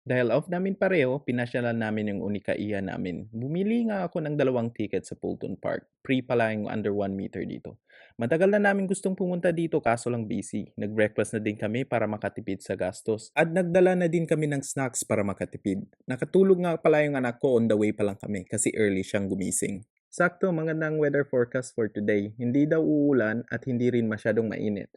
Dahil off namin pareho, pinasyalan namin yung unikaiya namin. Bumili nga ako ng 2 ticket sa Fulton Park. Free pala yung under 1 meter dito. Matagal na namin gustong pumunta dito kaso lang busy. Nag-breakfast na din kami para makatipid sa gastos. At nagdala na din kami ng snacks para makatipid. Nakatulog nga pala yung anak ko, on the way pa lang kami kasi early siyang gumising. Sakto, magandang weather forecast for today. Hindi daw uulan at hindi rin masyadong mainit.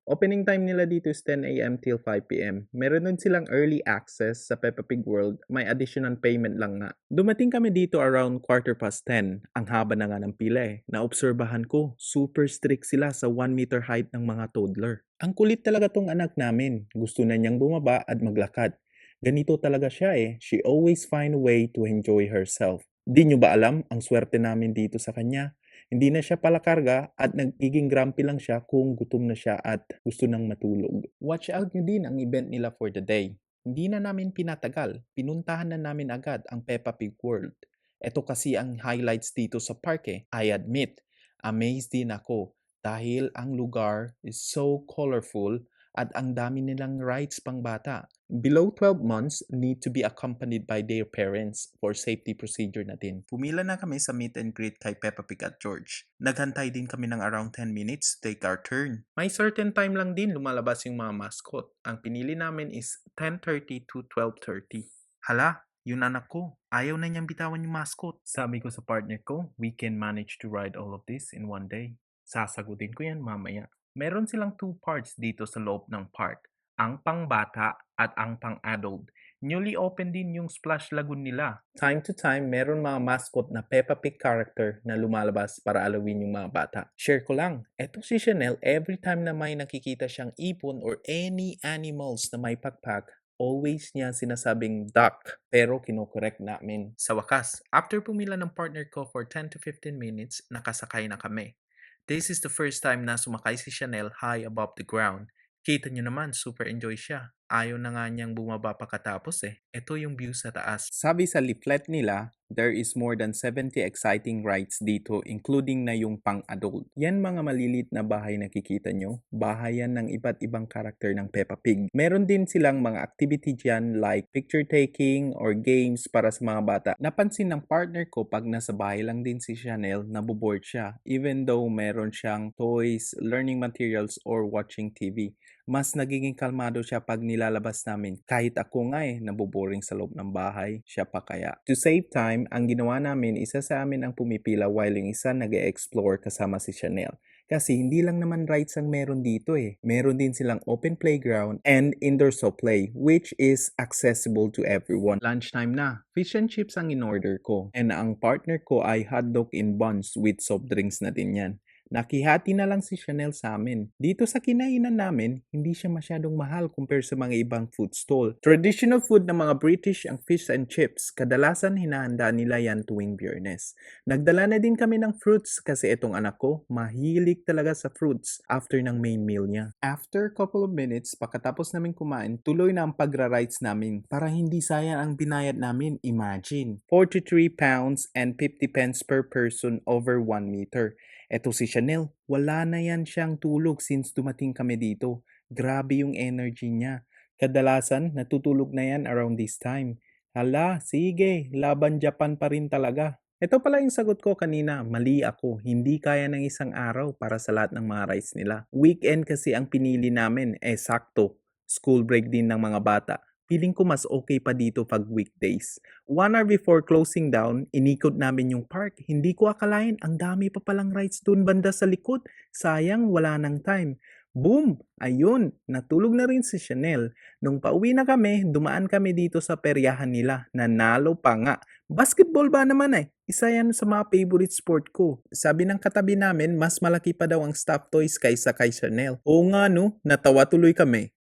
Opening time nila dito is 10 a.m. till 5 p.m. Meron din silang early access sa Peppa Pig World. May additional payment lang nga. Dumating kami dito around 10:15. Ang haba na nga ng pila eh. Naobserbahan ko, super strict sila sa 1 meter height ng mga toddler. Ang kulit talaga tong anak namin. Gusto na niyang bumaba at maglakad. Ganito talaga siya eh. She always find a way to enjoy herself. Di nyo ba alam ang swerte namin dito sa kanya? Hindi na siya palakarga at nagiging grumpy lang siya kung gutom na siya at gusto nang matulog. Watch out nyo din ang event nila for the day. Hindi na namin pinatagal, pinuntahan na namin agad ang Peppa Pig World. Ito kasi ang highlights dito sa park eh. I admit, amazed din ako dahil ang lugar is so colorful at ang dami nilang rides pang bata. Below 12 months need to be accompanied by their parents for safety procedure na din. Pumila na kami sa meet and greet kay Peppa Pig at George. Naghantay din kami ng around 10 minutes to take our turn. May certain time lang din lumalabas yung mga mascot. Ang pinili namin is 10:30 to 12:30. Hala, yun anak ko. Ayaw na niyang bitawan yung mascot. Sabi ko sa partner ko, we can manage to ride all of this in one day. Sasagutin ko yan mamaya. Meron silang 2 parts dito sa loob ng park. Ang pangbata at ang pang-adult. Newly open din yung splash lagoon nila. Time to time, meron mga mascot na Peppa Pig character na lumalabas para alawin yung mga bata. Share ko lang, eto si Chanel, every time na may nakikita siyang ipon or any animals na may pakpak, always niya sinasabing duck, pero kinokorek namin. Sa wakas, after pumila ng partner ko for 10 to 15 minutes, nakasakay na kami. This is the first time na sumakay si Chanel high above the ground. Kita nyo naman, super enjoy siya. Ayaw na nga niyang bumaba pagkatapos eh. Ito yung view sa taas. Sabi sa leaflet nila, there is more than 70 exciting rides dito including na yung pang-adult. Yan mga malilit na bahay nakikita nyo. Bahay yan ng iba't ibang karakter ng Peppa Pig. Meron din silang mga activity dyan like picture taking or games para sa mga bata. Napansin ng partner ko pag nasa bahay lang din si Chanel, naboboard siya even though meron siyang toys, learning materials or watching TV. Mas nagiging kalmado siya pag nilalabas namin. Kahit ako nga eh, naboboring sa loob ng bahay, siya pa kaya. To save time, ang ginawa namin, isa sa amin ang pumipila while yung isa nag-e-explore kasama si Chanel. Kasi hindi lang naman rides ang meron dito eh. Meron din silang open playground and indoor so play, which is accessible to everyone. Lunchtime na. Fish and chips ang in-order ko. And ang partner ko ay hotdog in buns with soft drinks na din yan. Nakihati na lang si Chanel sa amin. Dito sa kinainan namin, hindi siya masyadong mahal compare sa mga ibang food stall. Traditional food ng mga British ang fish and chips. Kadalasan hinahanda nila yan tuwing Biyernes. Nagdala na din kami ng fruits kasi itong anak ko, mahilig talaga sa fruits after ng main meal niya. After couple of minutes, pagkatapos namin kumain, tuloy na ang pagra-rides namin para hindi sayang ang binayad namin. Imagine, 43 pounds and 50 pence per person over 1 meter. Eto si Chanel, wala na yan siyang tulog since dumating kami dito. Grabe yung energy niya. Kadalasan, natutulog na yan around this time. Hala, sige, laban Japan pa rin talaga. Ito pala yung sagot ko kanina, mali ako. Hindi kaya ng isang araw para sa lahat ng mga rides nila. Weekend kasi ang pinili namin, sakto. School break din ng mga bata. Feeling ko mas okay pa dito pag weekdays. 1 hour before closing down, inikot namin yung park. Hindi ko akalain, ang dami pa palang rides dun banda sa likod. Sayang, wala nang time. Boom! Ayun, natulog na rin si Chanel. Nung pauwi na kami, dumaan kami dito sa peryahan nila. Nanalo pa nga. Basketball ba naman eh? Isa yan sa mga favorite sport ko. Sabi ng katabi namin, mas malaki pa daw ang stuffed toys kaysa kay Chanel. Oo nga no, natawa tuloy kami.